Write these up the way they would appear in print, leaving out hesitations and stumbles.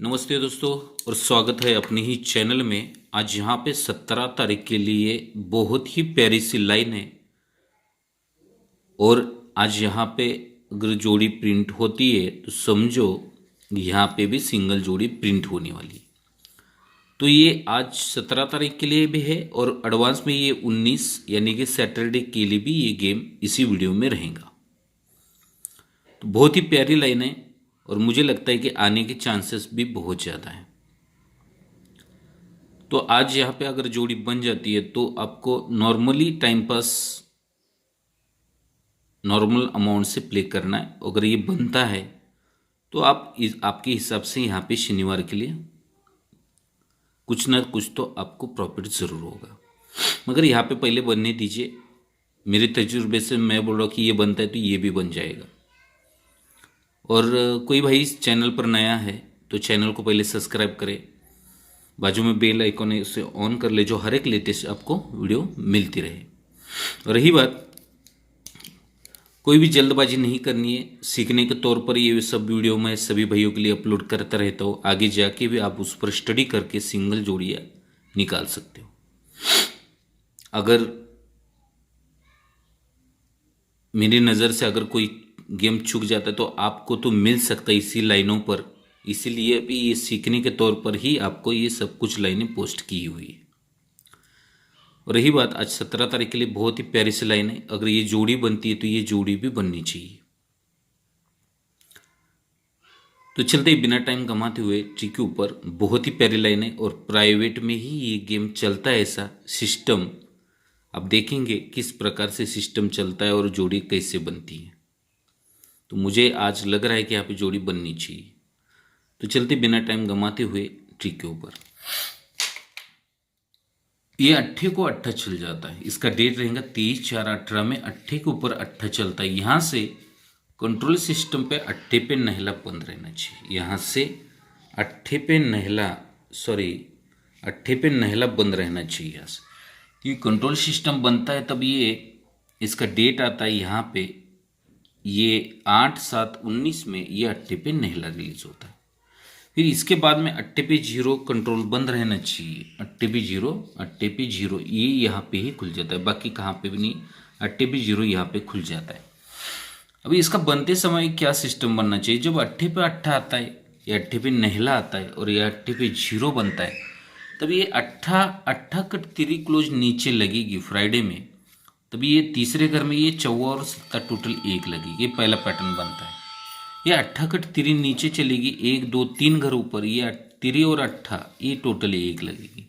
नमस्ते दोस्तों और स्वागत है अपने ही चैनल में। आज यहाँ पे 17 तारीख के लिए बहुत ही प्यारी सी लाइन है और आज यहाँ पे अगर जोड़ी प्रिंट होती है तो समझो यहाँ पे भी सिंगल जोड़ी प्रिंट होने वाली है। तो ये आज 17 तारीख के लिए भी है और एडवांस में ये 19 यानी कि सैटरडे के लिए भी ये गेम इसी वीडियो में रहेगा। तो बहुत ही प्यारी लाइन है और मुझे लगता है कि आने के चांसेस भी बहुत ज़्यादा हैं। तो आज यहाँ पे अगर जोड़ी बन जाती है तो आपको normally time pass normal amount से प्ले करना है। अगर ये बनता है तो आपके हिसाब से यहाँ पे शनिवार के लिए कुछ ना कुछ तो आपको प्रॉफिट ज़रूर होगा, मगर यहाँ पे पहले बनने दीजिए। मेरे तजुर्बे से मैं बोल रहा हूँ कि ये बनता है तो ये भी बन जाएगा। और कोई भाई इस चैनल पर नया है तो चैनल को पहले सब्सक्राइब करें, बाजू में बेल आइकॉन है उसे ऑन कर ले, जो हर एक लेटेस्ट आपको वीडियो मिलती रहे। रही बात, कोई भी जल्दबाजी नहीं करनी है। सीखने के तौर पर ये सब वीडियो मैं सभी भाइयों के लिए अपलोड करता रहता हूँ। आगे जाके भी आप उस पर स्टडी करके सिंगल जोड़ियाँ निकाल सकते हो। अगर मेरी नज़र से अगर कोई गेम चूक जाता है तो आपको तो मिल सकता है इसी लाइनों पर, इसीलिए भी ये सीखने के तौर पर ही आपको ये सब कुछ लाइनें पोस्ट की हुई है। और रही बात, आज 17 तारीख के लिए बहुत ही प्यारी सी लाइन है। अगर ये जोड़ी बनती है तो ये जोड़ी भी बननी चाहिए। तो चलते ही बिना टाइम गंवाते हुए ट्री के ऊपर बहुत ही प्यारी लाइन है और प्राइवेट में ही ये गेम चलता है। ऐसा सिस्टम आप देखेंगे किस प्रकार से सिस्टम चलता है और जोड़ी कैसे बनती है। तो मुझे आज लग रहा है कि यहाँ पे जोड़ी बननी चाहिए। तो चलते बिना टाइम गंवाते हुए ट्री के ऊपर ये अट्ठे को अट्ठा चल जाता है। इसका डेट रहेगा 23/4/18 में अट्ठे के ऊपर अट्ठा चलता है। यहाँ से कंट्रोल सिस्टम पे अट्ठे पे नहला बंद रहना चाहिए। यहाँ से अट्ठे पे नहला बंद रहना चाहिए। यहाँ से क्योंकि कंट्रोल सिस्टम बनता है तब ये इसका डेट आता है यहाँ पे, ये 8/7/19 में ये अट्ठे पे नहला रिलीज होता है। फिर इसके बाद में अट्ठे पे 0 कंट्रोल बंद रहना चाहिए। अट्ठे पे 0 ये यहाँ पे ही खुल जाता है, बाकी कहाँ पे भी नहीं। अट्ठे पे 0 यहाँ पे खुल जाता है। अभी इसका बनते समय क्या सिस्टम बनना चाहिए, जब अट्ठे पे अट्ठा आता है या अट्ठे पे नहला आता है और ये अट्ठे पे 0 बनता है, तब ये अट्ठा कट 3 क्लोज नीचे लगेगी फ्राइडे में। तभी ये तीसरे घर में ये 14 और 7 टोटल 1 लगेगी। ये पहला पैटर्न बनता है। ये अट्ठा कट 3 नीचे चलेगी, 1 2 3 घर ऊपर, ये 3 और अट्ठा ये टोटल 1 लगेगी।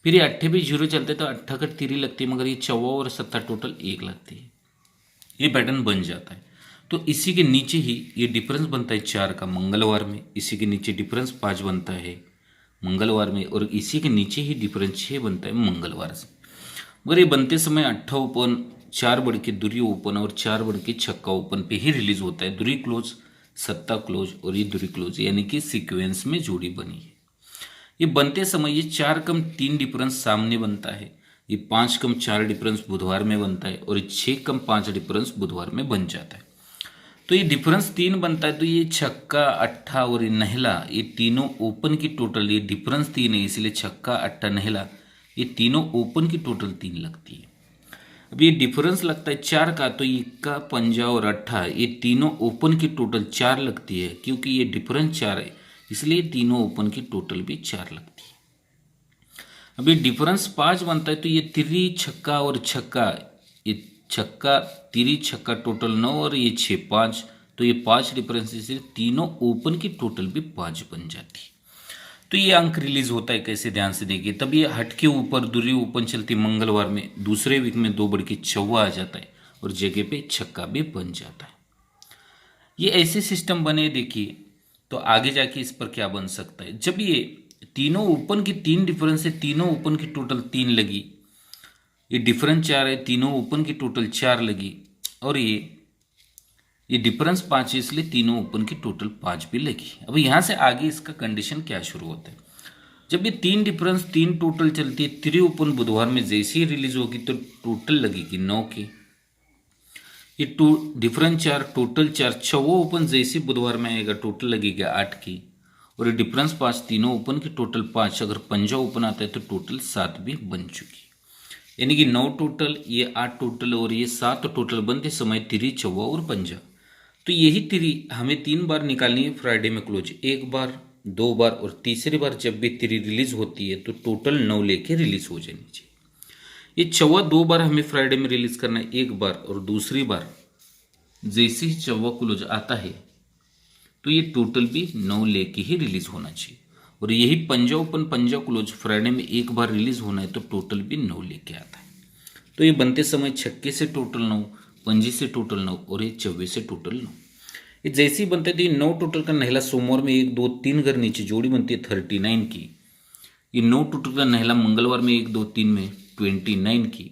फिर ये अट्ठे पे 0 चलते तो अट्ठा कट 3 लगती है, मगर ये 14 और 7 टोटल 1 लगती है। ये पैटर्न बन जाता है। तो इसी के नीचे ही ये डिफरेंस बनता है 4 का मंगलवार में। इसी के नीचे डिफरेंस 5 बनता है मंगलवार में और इसी के नीचे ही डिफरेंस 6 बनता है मंगलवार से। मगर ये बनते समय अट्ठा ओपन, 4 बढ़ के दुरी ओपन और 4 बढ़ के छक्का ओपन पे ही रिलीज होता है। दुरी क्लोज, सत्ता क्लोज और ये दुरी क्लोज, यानी कि सीक्वेंस में जोड़ी बनी है। ये बनते समय ये 4 कम 3 डिफरेंस सामने बनता है। ये 5 कम 4 डिफरेंस बुधवार में बनता है और ये 6 कम 5 डिफरेंस बुधवार में बन जाता है। तो ये डिफरेंस 3 बनता है। तो ये छक्का, अट्ठा और ये नहला, ये तीनों ओपन की टोटल, ये डिफरेंस 3 है इसलिए छक्का, अट्ठा, नहला ये तीनों ओपन की टोटल 3 लगती है। अब ये डिफरेंस लगता है 4 का, तो इक्का, पंजा और अट्ठा ये तीनों ओपन की टोटल 4 लगती है। क्योंकि ये डिफरेंस 4 है इसलिए तीनों ओपन की टोटल भी 4 लगती है। अब ये डिफरेंस 5 बनता है। तो ये 3 छक्का और छक्का, ये छक्का 3 छक्का टोटल 9 और ये 6 5, तो ये 5 डिफरेंस से तीनों ओपन की टोटल भी 5 बन जाती है। तो ये अंक रिलीज होता है कैसे, ध्यान से देखिए। तब ये हट के ऊपर दुरी ओपन चलती मंगलवार में, दूसरे वीक में 2 बढ़ के 14 आ जाता है और जगह पे छक्का भी बन जाता है। ये ऐसे सिस्टम बने देखिए, तो आगे जाके इस पर क्या बन सकता है। जब ये तीनों ओपन की 3 डिफरेंस है, तीनों ओपन की टोटल 3 लगी, ये डिफरेंस 4 है, तीनों ओपन की टोटल 4 लगी और ये डिफरेंस 5 है इसलिए तीनों ओपन की टोटल 5 भी लगी। अब यहाँ से आगे इसका कंडीशन क्या शुरू होता है, जब ये 3 डिफरेंस 3 टोटल चलती है, 3 ओपन बुधवार में जैसे ही रिलीज होगी तो टोटल लगेगी 9 की। ये डिफरेंस 4 टोटल 4, 6 ओपन जैसे बुधवार में आएगा टोटल लगेगा 8 की और ये डिफरेंस 5 तीनों ओपन की टोटल 5, अगर पंजा ओपन आता है तो टोटल 7 भी बन चुकी, यानी कि 9 टोटल, ये 8 टोटल और ये 7 टोटल बनते समय तिरी, चौवा और पंजा। तो यही तिरी हमें 3 बार निकालनी है फ्राइडे में क्लोज, 1 बार, 2 बार और तीसरी बार जब भी तिरी रिलीज होती है तो टोटल 9 लेके रिलीज हो जानी चाहिए। ये चौवा 2 बार हमें फ्राइडे में रिलीज करना है, 1 बार और दूसरी बार जैसे ही चौवा क्लोज आता है तो ये टोटल भी 9 लेके ही रिलीज होना चाहिए। और यही पंजा ओपन पंजा क्लोज फ्राइडे में 1 बार रिलीज होना है तो टोटल भी 9 लेके आता है। तो ये बनते समय छक्के से टोटल 9, पंजी से टोटल 9 और ये चौवे से टोटल 9। ये जैसे ही बनते तो ये 9 टोटल का नहला सोमवार में 1 2 3 घर नीचे जोड़ी बनती है 39 की। ये 9 टोटल का नहला मंगलवार में 1 2 3 में 29 की।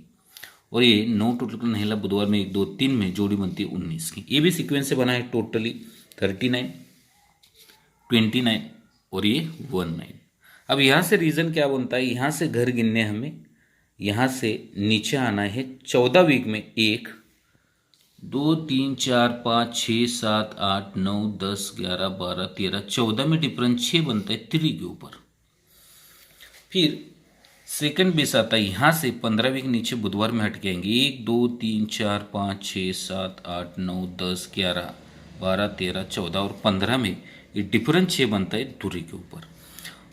और ये 9 टोटल का नहला बुधवार में 1 2 3 में जोड़ी बनती है 19 की। ये भी सीक्वेंस से बना है टोटली 39, 29 और ये 19। अब यहाँ से रीज़न क्या बनता है, यहाँ से घर गिनने हमें, यहाँ से नीचे आना है 14 वीक में 1 2 3 4 5 6 7 8 9 10 11 12 13 14 में डिफरेंस 6 बनता है 3 के ऊपर। फिर सेकंड बेस आता है यहाँ से 15 वीक नीचे बुधवार में हट के आएंगे 1 2 3 4 5 6 7 8 9 10 11 12 13 14 और 15 में ये डिफरेंस 6 बनता है दूरी के ऊपर।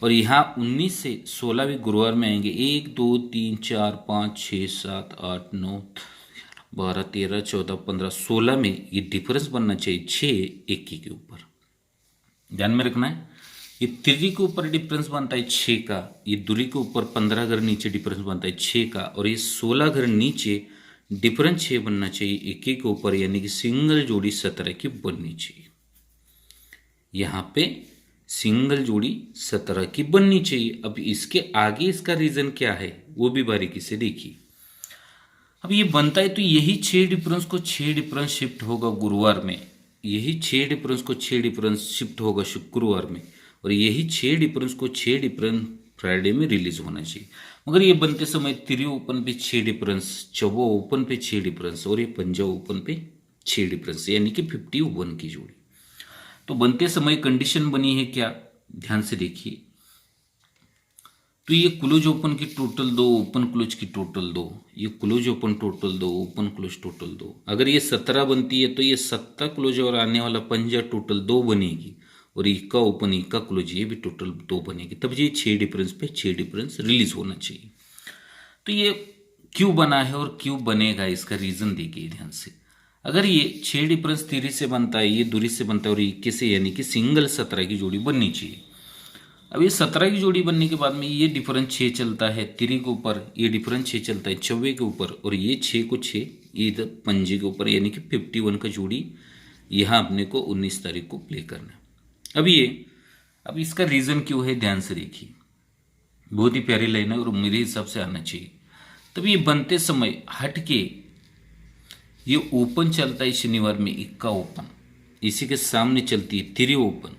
और यहाँ 19 से 16 भी गुरुवार में आएंगे 1 2 3 4 5 6 7 8 9 12 13 14 15 16 में ये डिफरेंस बनना चाहिए 6 21 के ऊपर। ध्यान में रखना है, ये तिरी के ऊपर डिफरेंस बनता है 6 का, ये दूरी के ऊपर 15 घर नीचे डिफरेंस बनता है 6 का, और ये 16 घर नीचे डिफरेंस 6 बनना चाहिए 21 के ऊपर, यानी कि सिंगल जोड़ी 17 की बननी चाहिए। यहाँ पे सिंगल जोड़ी 17 की बननी चाहिए। अब इसके आगे इसका रीजन क्या है वो भी बारीकी से देखिए। अब ये बनता है तो यही 6 डिफरेंस को 6 डिफरेंस शिफ्ट होगा गुरुवार में, यही 6 डिफरेंस को 6 डिफरेंस शिफ्ट होगा शुक्रवार में, और यही 6 डिफरेंस को 6 डिफरेंस फ्राइडे में रिलीज होना चाहिए। मगर ये बनते समय तिरी ओपन पे 6 डिफरेंस, चौवा ओपन पे 6 डिफरेंस और ये पंजा ओपन पे 6 डिफरेंस, यानी कि 51 की जोड़ी। तो बनते समय कंडीशन बनी है क्या, ध्यान से देखिए। तो ये क्लोज ओपन की टोटल 2, ओपन क्लोज की टोटल 2, ये close open total 2, open close total 2। अगर ये 17 बनती है तो ये 17 क्लोज और आने वाला पंजा टोटल 2 बनेगी, और इक्का ओपन इक्का क्लोज ये भी टोटल 2 बनेगी। तब ये 6 डिफरेंस पे 6 डिफरेंस रिलीज होना चाहिए। तो ये क्यों बना है और क्यों बनेगा इसका रीजन देखिए ध्यान से। अगर ये 6 डिफरेंस तिरी से बनता है, ये दूरी से बनता है और 21 से, यानी कि सिंगल 17 की जोड़ी बननी चाहिए। अब ये 17 की जोड़ी बनने के बाद में ये डिफरेंस 6 चलता है तिरी के ऊपर, ये डिफरेंस 6 चलता है चौवे के ऊपर, और ये 6 को 6 ये इधर पंजे के ऊपर, यानी कि 51 का जोड़ी यहाँ अपने को 19 तारीख को प्ले करना है। अब इसका रीज़न क्यों है ध्यान से देखिए, बहुत ही प्यारी लाइन है और मेरे हिसाब से आना चाहिए। तब ये बनते समय हट के ये ओपन चलता है शनिवार में इक्का ओपन, इसी के सामने चलती है तिरी ओपन,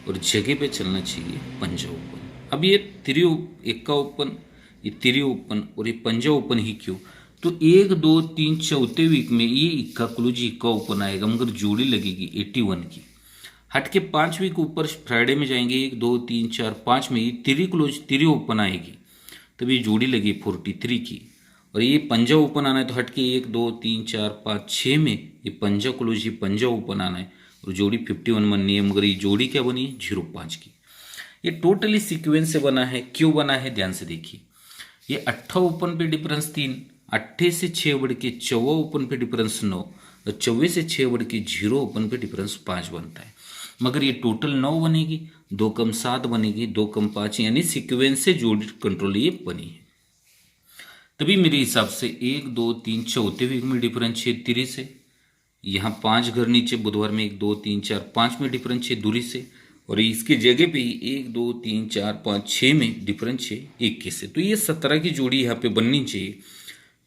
और जगह पे चलना चाहिए पंजा ओपन। अब ये तिरी इक्का ओपन, ये तिरी ओपन और ये पंजा ओपन ही क्यों, तो 1 2 3 चौथे वीक में ये इक्का क्लोज इक्का ओपन आएगा, मगर जोड़ी लगेगी 81 की। हट के 5 वीक ऊपर फ्राइडे में जाएंगे 1 2 3 4 5 में ये तिरी क्लोज तिरी ओपन आएगी, तब ये जोड़ी लगी 43 की। और ये पंजा ओपन आना है तो हट के 1 2 3 4 5 6 में ये पंजा क्लोज ये पंजा ओपन आना है, और जोड़ी 51 बननी है, मगर ये जोड़ी क्या बनी है 05 की। ये टोटली सीक्वेंस से बना है। क्यों बना है ध्यान से देखिए। ये 8 ओपन पे डिफरेंस 3, 8 से 6 बढ़ के 14 ओपन पे डिफरेंस 9, और 24 से 6 बढ़ के 0 ओपन पे डिफरेंस 5 बनता है, मगर ये टोटल 9 बनेगी, 2 कम 7 बनेगी, 2 कम 5, यानी सीक्वेंस से जोड़ी कंट्रोल ये बनी है। तभी मेरे हिसाब से 1 2 3 चौथे वीक में डिफरेंस 6 तिरी से, यहाँ 5 घर नीचे बुधवार में 1 2 3 4 5 में डिफरेंस 6 दूरी से, और इसके जगह पे ही 1 2 3 4 5 6 में डिफरेंस 6 21 से। तो ये 17 की जोड़ी यहाँ पे बननी चाहिए।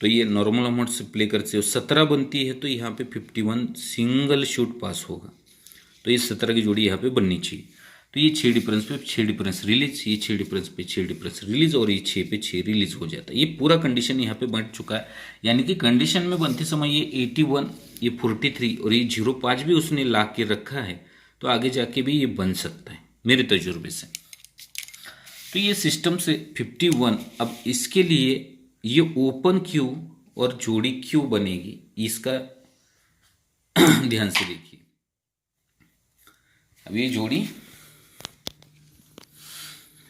तो ये नॉर्मल अमाउंट से प्ले करते हो 17 बनती है तो यहाँ पे 51 सिंगल शूट पास होगा, तो ये 17 की जोड़ी यहाँ पे बननी चाहिए। तो ये 6 डिफरेंस पे 6 डिफरेंस रिलीज, ये 6 डिफरेंस पे 6 डिफरेंस रिलीज, और ये 6 पे 6 रिलीज हो जाता है। ये पूरा कंडीशन यहाँ पे बन चुका है, यानी कि कंडीशन में बनते समय ये 81 ये 43 और ये 05 भी उसने ला के रखा है, तो आगे जाके भी ये बन सकता है। मेरे तजुर्बे से। तो ये सिस्टम से 51, अब इसके लिए ये ओपन क्यू और जोड़ी क्यू बनेगी, इसका ध्यान से देखिए। अब ये जोड़ी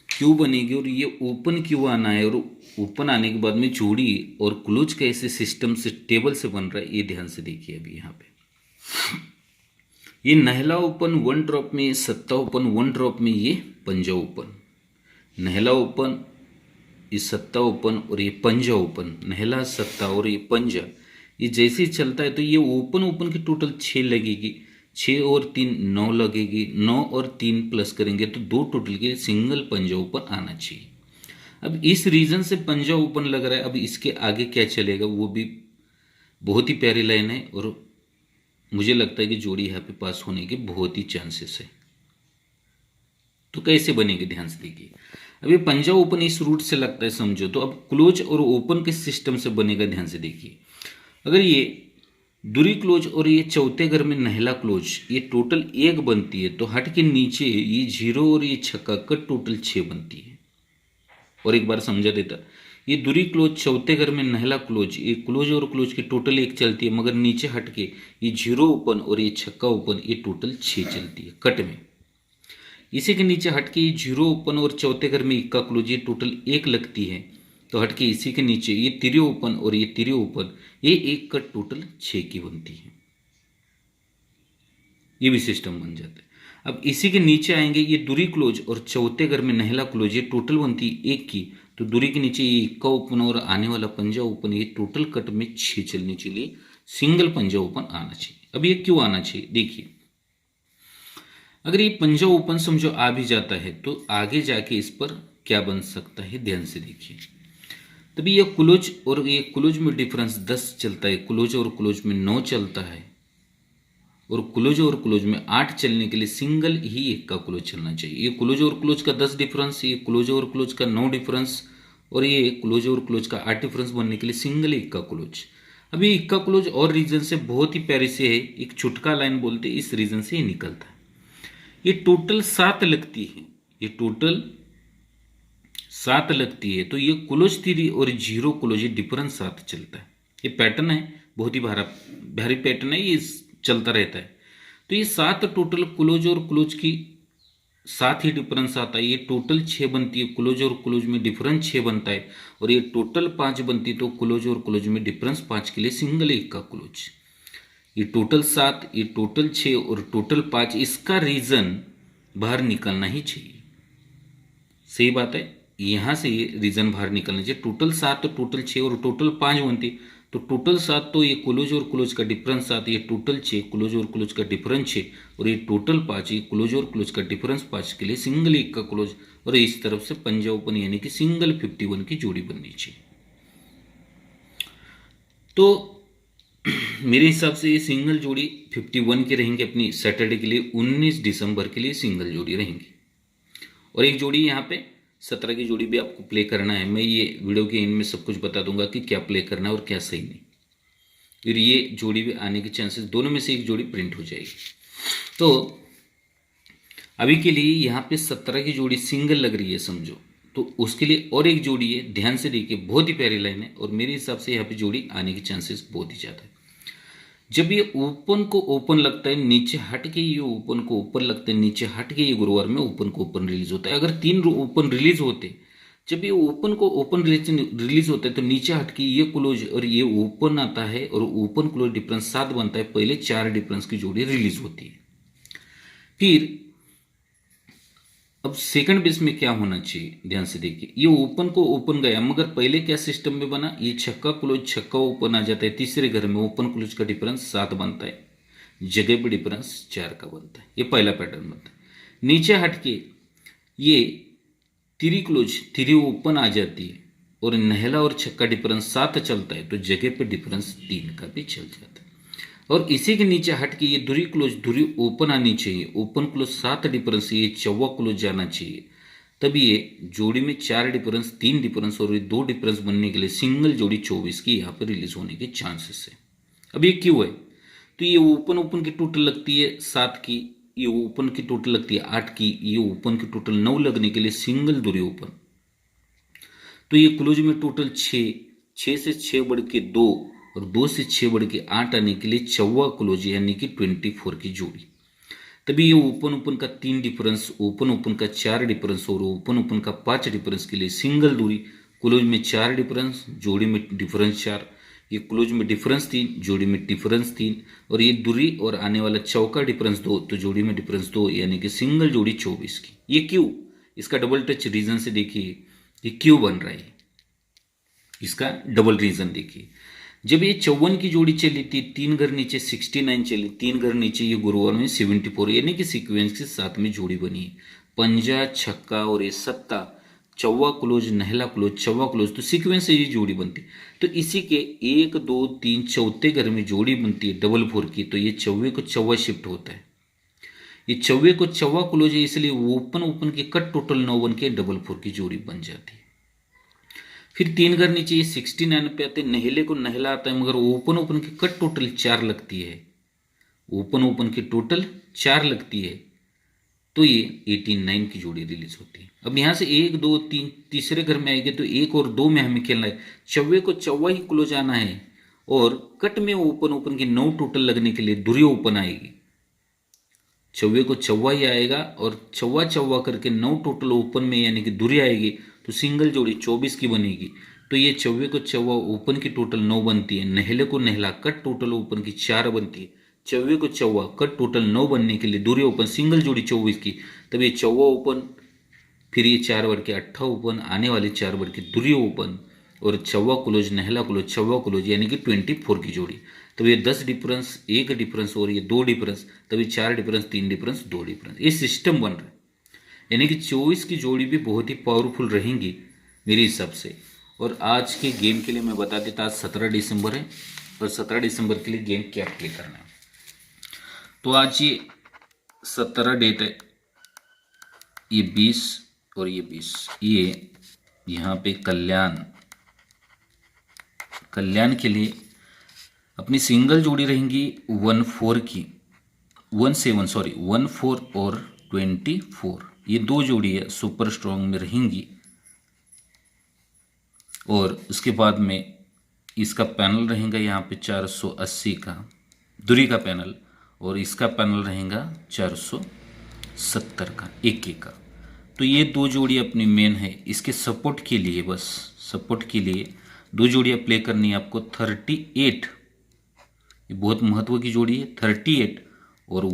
क्यू बनेगी और ये ओपन क्यू आना है, और ओपन आने के बाद में जोड़ी और क्लोज कैसे सिस्टम से टेबल से बन रहा है, ये ध्यान से देखिए। अभी यहाँ पे ये नहला ओपन 1 ड्रॉप में, सत्ता ओपन 1 ड्रॉप में, ये पंजा ओपन, नहला ओपन, ये सत्ता ओपन और ये पंजा ओपन, नहला सत्ता और ये पंजा, ये जैसे ही चलता है तो ये ओपन ओपन की टोटल 6 लगेगी, 6 और 3 9 लगेगी, 9 और 3 प्लस करेंगे तो 2 टोटल के सिंगल पंजा ओपन आना चाहिए। अब इस रीजन से पंजा ओपन लग रहा है। अब इसके आगे क्या चलेगा वो भी बहुत ही प्यारी लाइन है, और मुझे लगता है कि जोड़ी यहाँ पे पास होने के बहुत ही चांसेस है। तो कैसे बनेगी ध्यान से देखिए। अब ये पंजा ओपन इस रूट से लगता है समझो, तो अब क्लोज और ओपन किस सिस्टम से बनेगा ध्यान से देखिए। अगर ये दूरी क्लोज और ये चौथे घर में नहला क्लोज, ये टोटल 1 बनती है, तो हट के नीचे ये 0 और ये छक्का का टोटल 6 बनती है। और एक बार समझा देता, ये दूरी क्लोज चौथे घर में नहला क्लोज, ये क्लोज और क्लोज की टोटल 1 चलती है, मगर नीचे हट के ये 0 ओपन और ये छक्का ओपन, ये टोटल 6 चलती है कट में। इसी के नीचे हट के ये 0 ओपन और चौथे घर में इक्का क्लोज, ये टोटल 1 लगती है, तो हट के इसी के नीचे ये तिरे ओपन और ये तिरे ओपन, ये 1 का टोटल 6 की बनती है। ये भी सिस्टम बन जाता है। अब इसी के नीचे आएंगे ये दूरी क्लोज और चौथे घर में नहला क्लोज, ये टोटल बनती है 1 की, तो दूरी के नीचे ये इक्का ओपन और आने वाला पंजा ओपन, ये टोटल कट में 6 चलने चाहिए, सिंगल पंजा ओपन आना चाहिए। अब ये क्यों आना चाहिए देखिए। अगर ये पंजा ओपन समझो आ भी जाता है तो आगे जाके इस पर क्या बन सकता है ध्यान से देखिए। तभी ये क्लोज और ये क्लोज में डिफरेंस 10 चलता है, क्लोज और क्लोज में 9 चलता है, और क्लोज और क्लोज में 8 चलने के लिए सिंगल ही 1 का क्लोज चलना चाहिए। ये क्लोज और क्लोज का 10 डिफरेंस, ये क्लोज और क्लोज का 9 डिफरेंस, और ये क्लोज और क्लोज का 8 डिफरेंस बनने के लिए सिंगल 1 का क्लोज। अब ये 1 का क्लोज और रीजन से बहुत ही प्यारे से है, एक छुटका लाइन बोलते हैं, इस रीजन से ये निकलता है। ये टोटल 7 लगती है, ये टोटल 7 लगती है, तो ये क्लोज थ्री और 0 क्लोज, ये डिफरेंस 7 चलता है। ये पैटर्न है, बहुत ही भारी पैटर्न है, ये चलता रहता है। तो ये 7 टोटल क्लोज और क्लोज की 7 ही डिफरेंस आता है, ये टोटल 6 बनती है, क्लोज और क्लोज में डिफरेंस 6 बनता है, और ये टोटल 5 बनती है, तो क्लोज और क्लोज में डिफरेंस 5 के लिए सिंगल 1 का क्लोज। ये टोटल 7, ये टोटल 6 और टोटल 5, इसका रीजन बाहर निकलना ही चाहिए। सही बात है, यहाँ से ये रीजन बाहर निकलना चाहिए। टोटल 7 तो टोटल 6 और टोटल 5 बनती, तो टोटल 7 तो ये क्लोज और क्लोज का डिफरेंस 7, ये टोटल 6 क्लोज और क्लोज का डिफरेंस 6, और ये टोटल 5, ये क्लोज और क्लोज का डिफरेंस 5 के लिए सिंगल 1 का क्लोज, और इस तरफ से पंजा ओपन यानी कि सिंगल 51 की जोड़ी बननी चाहिए। तो मेरे हिसाब से ये सिंगल जोड़ी 51 के रहेंगे अपनी सैटरडे के लिए, 19 दिसंबर के लिए सिंगल जोड़ी रहेंगी। और एक जोड़ी यहाँ पे 17 की जोड़ी भी आपको प्ले करना है। मैं ये वीडियो के एंड में सब कुछ बता दूंगा कि क्या प्ले करना है और क्या सही नहीं। फिर ये जोड़ी भी आने के चांसेस, दोनों में से एक जोड़ी प्रिंट हो जाएगी। तो अभी के लिए यहाँ पे 17 की जोड़ी सिंगल लग रही है समझो, तो उसके लिए और एक जोड़ी है, ध्यान से देखिए, बहुत ही प्यारी लाइन है, और मेरे हिसाब से यहाँ पे जोड़ी आने के चांसेस बहुत ही ज़्यादा है। जब ये ओपन को ओपन लगता है, नीचे हट के ये ओपन को ओपन लगता है, नीचे हट के ये गुरुवार में ओपन को ओपन रिलीज होता है। अगर 3 ओपन रिलीज होते, जब ये ओपन को ओपन रिलीज होता है, तो नीचे हट के ये क्लोज और ये ओपन आता है, और ओपन क्लोज डिफरेंस 7 बनता है, पहले 4 डिफरेंस की जोड़ी रिलीज होती है। फिर अब सेकंड बेस में क्या होना चाहिए ध्यान से देखिए। ये ओपन को ओपन गया, मगर पहले क्या सिस्टम में बना, ये छक्का क्लोज छक्का ओपन आ जाता है, तीसरे घर में ओपन क्लोज का डिफरेंस 7 बनता है, जगह पे डिफरेंस 4 का बनता है। ये पहला पैटर्न बनता है। नीचे हटके ये तिरी क्लोज तिरी ओपन आ जाती है, और नहला और छक्का डिफरेंस 7 चलता है, तो जगह पे डिफरेंस 3 का भी चल जाता है। और इसी के नीचे हट के ये धुरी क्लोज धुरी ओपन आनी चाहिए, ओपन क्लोज 7 डिफरेंस, ये चौवा क्लोज जाना चाहिए, तभी ये जोड़ी में 4 डिफरेंस 3 डिफरेंस और ये 2 डिफरेंस बनने के लिए सिंगल जोड़ी 24 की यहाँ पर रिलीज होने के चांसेस है। अब ये क्यों है, तो ये ओपन ओपन की टोटल लगती है 7 की, ये ओपन की टोटल लगती है 8 की, ये ओपन की टोटल 9 लगने के लिए सिंगल दूरी ओपन, तो ये क्लोज में टोटल 6, 6 से 6 बढ़ के 2 और 2 से 6 बढ़ के 8 आने के लिए चौवा क्लोज यानी कि 24 की जोड़ी। तभी ये ओपन ओपन का 3 डिफरेंस, ओपन ओपन का 4 डिफरेंस और ओपन ओपन का 5 डिफरेंस के लिए सिंगल दूरी, क्लोज में 4 डिफरेंस, जोड़ी में डिफरेंस 4, ये क्लोज में डिफरेंस 3, जोड़ी में डिफरेंस 3, और ये दूरी और आने वाला चौका डिफरेंस 2, तो जोड़ी में डिफरेंस 2 यानी कि सिंगल जोड़ी 24 की। ये क्यों, इसका डबल टच रीजन से देखिए ये क्यों बन रहा है, इसका डबल रीजन देखिए। जब ये 54 की जोड़ी चली थी, 3 घर नीचे 69 चली, 3 घर नीचे ये गुरुवार में 74 यानी कि सीक्वेंस के साथ में जोड़ी बनी है। पंजा, छक्का और ये सत्ता, चौवा क्लोज, नहला क्लोज, चौवा क्लोज, तो सीक्वेंस से ये जोड़ी बनती। तो इसी के 1 2 3 चौथे घर में जोड़ी बनती है डबल 4 की, तो ये चौवे को चौवा शिफ्ट होता है, ये चौवे को चौवा क्लोज है, इसलिए ओपन ओपन के कट टोटल 9 बन के डबल 4 की जोड़ी बन जाती है। फिर 3 घर नीचे ये 69 पे आते, नहले को नहला आता है, मगर ओपन ओपन की कट टोटल 4 लगती है, ओपन ओपन की टोटल 4 लगती है, तो ये 89 की जोड़ी रिलीज होती है। अब यहाँ से 1 2 3 तीसरे घर में आएंगे, तो 1 और 2 में हमें खेलना है, चौवे को चौवा ही क्लोज आना है, और कट में ओपन ओपन की 9 टोटल लगने के लिए दूरी ओपन आएगी, चौवे को चौवा ही आएगा और चौवा चौवा करके 9 टोटल ओपन में यानी कि दूरी आएगी, तो सिंगल जोड़ी 24 की बनेगी। तो ये चौवे को चौवा ओपन की टोटल 9 बनती है, नहले को नहला कट टोटल ओपन की 4 बनती है, चौवे को चौवा कट टोटल 9 बनने के लिए दूरी ओपन सिंगल जोड़ी 24 की, तब ये चौवा ओपन, फिर ये 4 बढ़ के 8 ओपन, आने वाले 4 बढ़ के दूरी ओपन, और चौवा क्लोज नहला क्लोज चौवा क्लोज यानी कि 24 की जोड़ी। तब ये 10 डिफरेंस, 1 डिफरेंस और ये 2 डिफरेंस, तभी 4 डिफरेंस, 3 डिफरेंस, 2 डिफरेंस, ये सिस्टम बन रहा है। यानी कि 24 की जोड़ी भी बहुत ही पावरफुल रहेंगी मेरे हिसाब से। और आज के गेम के लिए मैं बता देता, आज 17 दिसंबर है, और 17 दिसंबर के लिए गेम क्या प्ले करना है। तो आज ये 17 डेट है, ये 20 और ये 20, ये यहाँ पे कल्याण के लिए अपनी सिंगल जोड़ी रहेंगी 14 की, 14 और 24, ये 2 जोड़ी है सुपर स्ट्रॉन्ग में रहेंगी। और उसके बाद में इसका पैनल रहेगा यहाँ पे 480 का दूरी का पैनल, और इसका पैनल रहेगा 470 का एक का। तो ये 2 जोड़ी अपनी मेन है, इसके सपोर्ट के लिए, बस सपोर्ट के लिए 2 जोड़ियाँ प्ले करनी है आपको। 38, ये बहुत महत्व की जोड़ी है, 38 और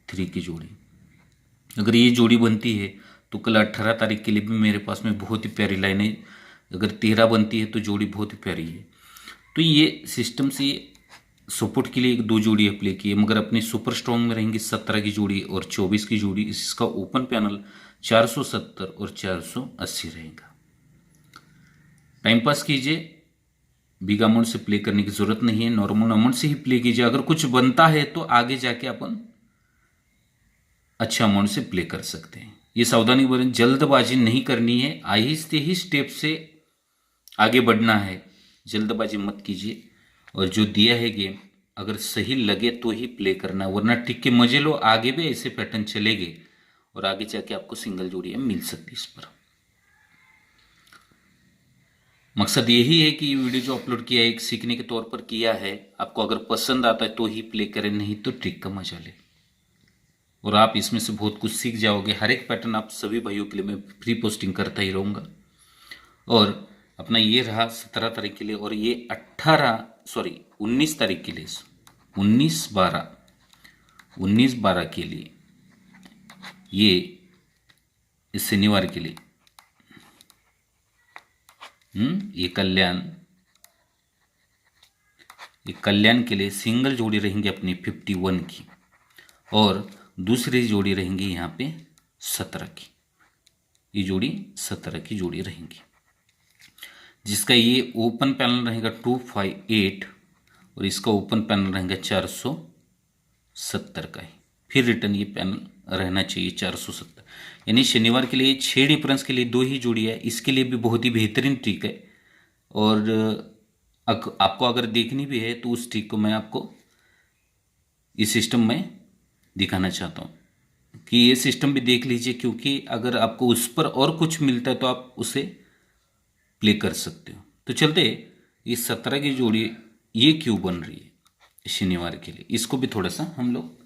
13 की जोड़ी। अगर ये जोड़ी बनती है तो कल 18 तारीख के लिए भी मेरे पास में बहुत ही प्यारी लाइन है। अगर 13 बनती है तो जोड़ी बहुत ही प्यारी है। तो ये सिस्टम से सपोर्ट के लिए 2 जोड़ी प्ले की है, मगर अपनी सुपर स्ट्रॉन्ग में रहेंगी 17 की जोड़ी और 24 की जोड़ी। इसका ओपन पैनल 470 और 480 रहेगा। टाइम पास कीजिए, बिग अमाउंट से प्ले करने की जरूरत नहीं है, नॉर्मल अमाउंट से ही प्ले कीजिए। अगर कुछ बनता है तो आगे जाके अपन अच्छा अमाउंट से प्ले कर सकते हैं। ये सावधानी बरतें, जल्दबाजी नहीं करनी है, आहिस्ते ही स्टेप से आगे बढ़ना है, जल्दबाजी मत कीजिए। और जो दिया है गेम अगर सही लगे तो ही प्ले करना, वरना टिक के मजे लो। आगे भी ऐसे पैटर्न चलेंगे और आगे जाके आपको सिंगल जोड़ियाँ मिल सकती इस पर। मकसद यही है कि ये वीडियो जो अपलोड किया है एक सीखने के तौर पर किया है। आपको अगर पसंद आता है तो ही प्ले करें, नहीं तो ट्रिक का मजा ले, और आप इसमें से बहुत कुछ सीख जाओगे। हर एक पैटर्न आप सभी भाइयों के लिए मैं फ्री पोस्टिंग करता ही रहूँगा। और अपना ये रहा 17 तारीख के लिए, और ये 19 तारीख के लिए, 19/12 के लिए, ये इस शनिवार के लिए ये कल्याण के लिए सिंगल जोड़ी रहेंगी अपनी 51 की, और दूसरी जोड़ी रहेंगी यहाँ पे 17 की। ये जोड़ी 17 की जोड़ी रहेंगी, जिसका ये ओपन पैनल रहेगा 258 और इसका ओपन पैनल रहेगा 470 का ही। फिर रिटर्न ये पैनल रहना चाहिए 470। यानी शनिवार के लिए 6 डिफरेंस के लिए 2 ही जोड़ी है। इसके लिए भी बहुत ही बेहतरीन ट्रिक है, और आपको अगर देखनी भी है तो उस ट्रिक को मैं आपको इस सिस्टम में दिखाना चाहता हूँ। कि ये सिस्टम भी देख लीजिए, क्योंकि अगर आपको उस पर और कुछ मिलता है तो आप उसे प्ले कर सकते हो। तो चलते ये 17 की जोड़ी ये क्यों बन रही है शनिवार के लिए, इसको भी थोड़ा सा हम लोग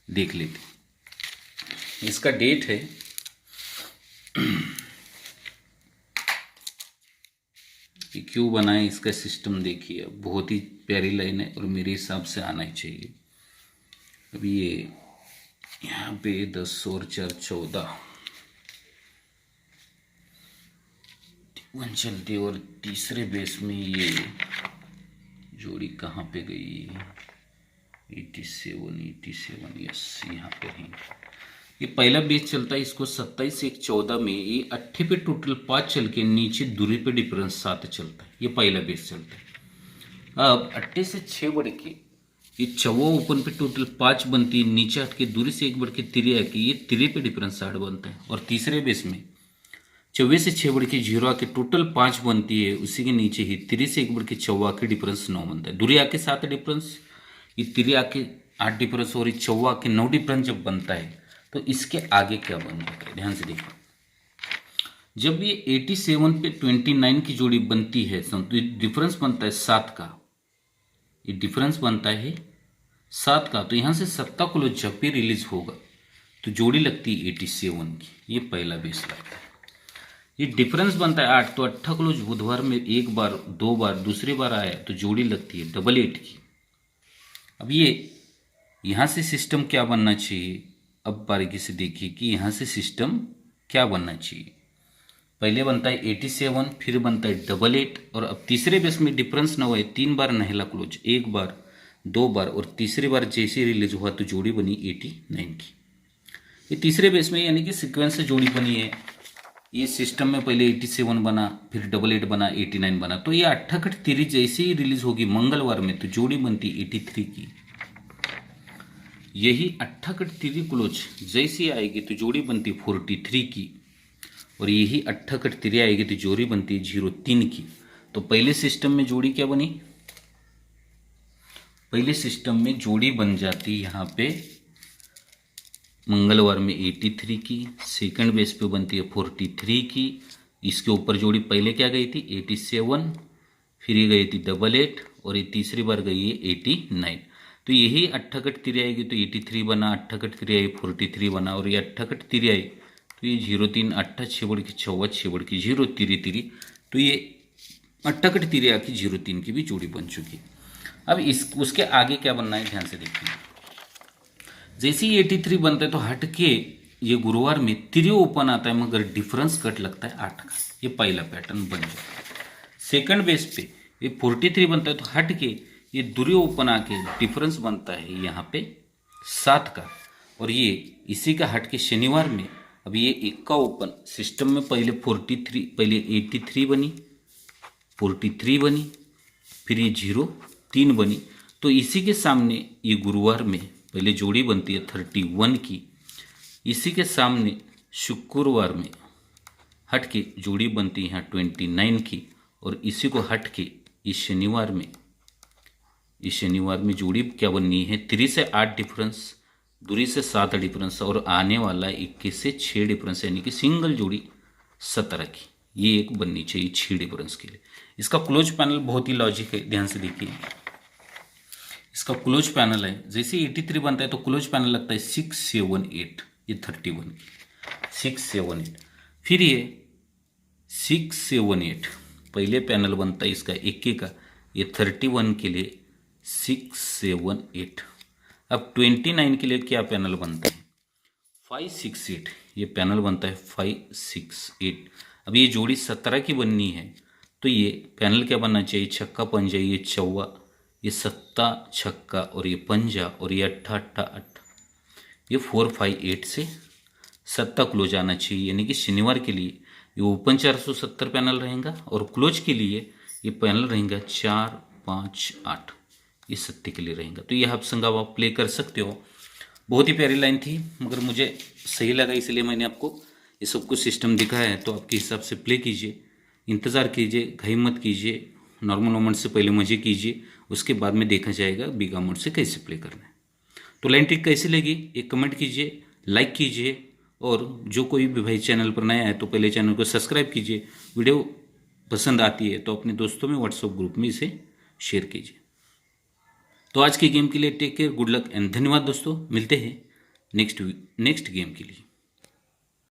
देख लेते हैं। इसका डेट है कि क्यों बना है, इसका सिस्टम देखिए। बहुत ही प्यारी लाइन है और मेरे हिसाब से आना ही चाहिए। अभी ये यहाँ पे 10 और 4 14 वन चलती, और तीसरे बेस में ये जोड़ी कहाँ पे गई, 87 यस, यहाँ पे है। ये पहला बेस चलता है, इसको 27 से 1 14 में ये 8 पे टोटल 5 चल के नीचे दूरी पे डिफरेंस 7 चलता है। ये पहला बेस चलता है। अब 8 से 6 बढ़ के ये 4 ओपन पे टोटल 5 बनती है, नीचे हट के दूरी से 1 बढ़ के 3 आके ये 3 पे डिफरेंस 8 बनता है। और तीसरे बेस में 24 से 6 बढ़ के 0 आके टोटल 5 बनती है, उसी के नीचे ही 3 से 1 बढ़ के 4 आके डिफरेंस 9 बनता है। दूरी आके 7 डिफरेंस, ये 3 आके 8 डिफरेंस और ये 4 आके 9 डिफरेंस जब बनता है तो इसके आगे क्या बन जाता है, ध्यान से देखो। जब ये 87 पे 29 की जोड़ी बनती है तो डिफरेंस बनता है 7 का, ये डिफरेंस बनता है 7 का। तो यहाँ से 7 को जब भी रिलीज होगा तो जोड़ी लगती है 87 की, ये पहला बेस लगता है। ये डिफरेंस बनता है 8, तो 8 क्लोज बुधवार में 1 बार 2 बार दूसरी बार आया तो जोड़ी लगती है 88 की। अब ये यहाँ से सिस्टम क्या बनना चाहिए, अब बारीकी से देखिए कि यहाँ से सिस्टम क्या बनना चाहिए। पहले बनता है 87, फिर बनता है 88, और अब तीसरे बेस में डिफरेंस ना हुआ है, 3 बार नहला क्लोज, 1 बार 2 बार और तीसरी बार जैसे रिलीज हुआ तो जोड़ी बनी 89 की। ये तीसरे बेस में यानी कि सीक्वेंस से जोड़ी बनी है। ये सिस्टम में पहले 87 बना, फिर 88 बना, 89 बना, तो ये 8 3 जैसे ही रिलीज होगी मंगलवार में तो जोड़ी बनती 83 की। यही 8 3 क्लोज जैसी आएगी तो जोड़ी बनती 43 की, और यही 8 3 आएगी तो जोड़ी बनती 03 की। तो पहले सिस्टम में जोड़ी क्या बनी, पहले सिस्टम में जोड़ी बन जाती यहाँ पे मंगलवार में 83 की, सेकंड बेस पे बनती है 43 की, इसके ऊपर जोड़ी पहले क्या गई थी 87, फिर ये गई थी 88 और ये तीसरी बार गई है 89। तो यही 8 3 आएगी तो 83 बना, 8 3 आई 43 बना, और ये 8 3 आई तो ये 03 8 6 बढ़ के 6 6 बढ़ के 0 3 3, तो ये 8 3 आके 03 की भी जोड़ी बन चुकी। अब इस उसके आगे क्या बनना है, ध्यान से देखिए। जैसे ही 83 बनता है तो हट के ये गुरुवार में 3 ओपन आता है, मगर डिफरेंस कट लगता है 8 का, ये पहला पैटर्न बन जाता है। सेकंड बेस पे ये 43 बनता है तो हट के ये दूरी ओपन आके डिफरेंस बनता है यहाँ पे 7 का, और ये इसी का हट के शनिवार में अब ये 1 का ओपन सिस्टम में पहले 43 पहले 83 बनी, 43 बनी, फिर ये 03 बनी, तो इसी के सामने ये गुरुवार में पहले जोड़ी बनती है 31 की, इसी के सामने शुक्रवार में हट के जोड़ी बनती है यहाँ 29 की, और इसी को हट के इस शनिवार में जोड़ी क्या बननी है 3 से 8 डिफरेंस, दूरी से 7 डिफरेंस, और आने वाला 21 से 6 डिफरेंस, यानी कि सिंगल जोड़ी 17 की, ये एक बननी चाहिए 6 डिफरेंस के लिए। इसका क्लोज पैनल बहुत ही लॉजिक है, ध्यान से देखिए। इसका क्लोज पैनल है, जैसे 83 बनता है तो क्लोज पैनल लगता है 6 7 8, ये 31 की 6 7 8, फिर ये 6 7 8 पहले पैनल बनता है इसका 1 का, ये 31 के लिए 6 7 8। अब 29 के लिए क्या पैनल बनता है 5 6 8, ये पैनल बनता है 5 6 8। अब ये जोड़ी 17 की बननी है तो ये पैनल क्या बनना चाहिए, छक्का पंजा, ये चौवा, ये 7 छक्का और ये पंजा, और ये 8 8 8, ये 4 5 8 से 7 क्लोज आना चाहिए। यानी कि शनिवार के लिए ये ओपन 470 पैनल रहेगा और क्लोज के लिए ये पैनल रहेगा 4 5 8, ये 7 के लिए रहेगा। तो ये आप संग आप प्ले कर सकते हो। बहुत ही प्यारी लाइन थी, मगर मुझे सही लगा इसलिए मैंने आपको ये सब कुछ सिस्टम दिखाया है। तो आपके हिसाब से प्ले कीजिए, इंतज़ार कीजिए, घाई मत कीजिए, नॉर्मल मोमेंट से पहले मजे कीजिए, उसके बाद में देखा जाएगा बिग अमाउंट से कैसे प्ले करना है। तो लाइन ट्रिक कैसी लगी एक कमेंट कीजिए, लाइक कीजिए, और जो कोई भी भाई चैनल पर नया है तो पहले चैनल को सब्सक्राइब कीजिए। वीडियो पसंद आती है तो अपने दोस्तों में व्हाट्सएप ग्रुप में इसे शेयर कीजिए। तो आज के गेम के लिए take care, good luck and धन्यवाद दोस्तों। मिलते हैं नेक्स्ट गेम के लिए।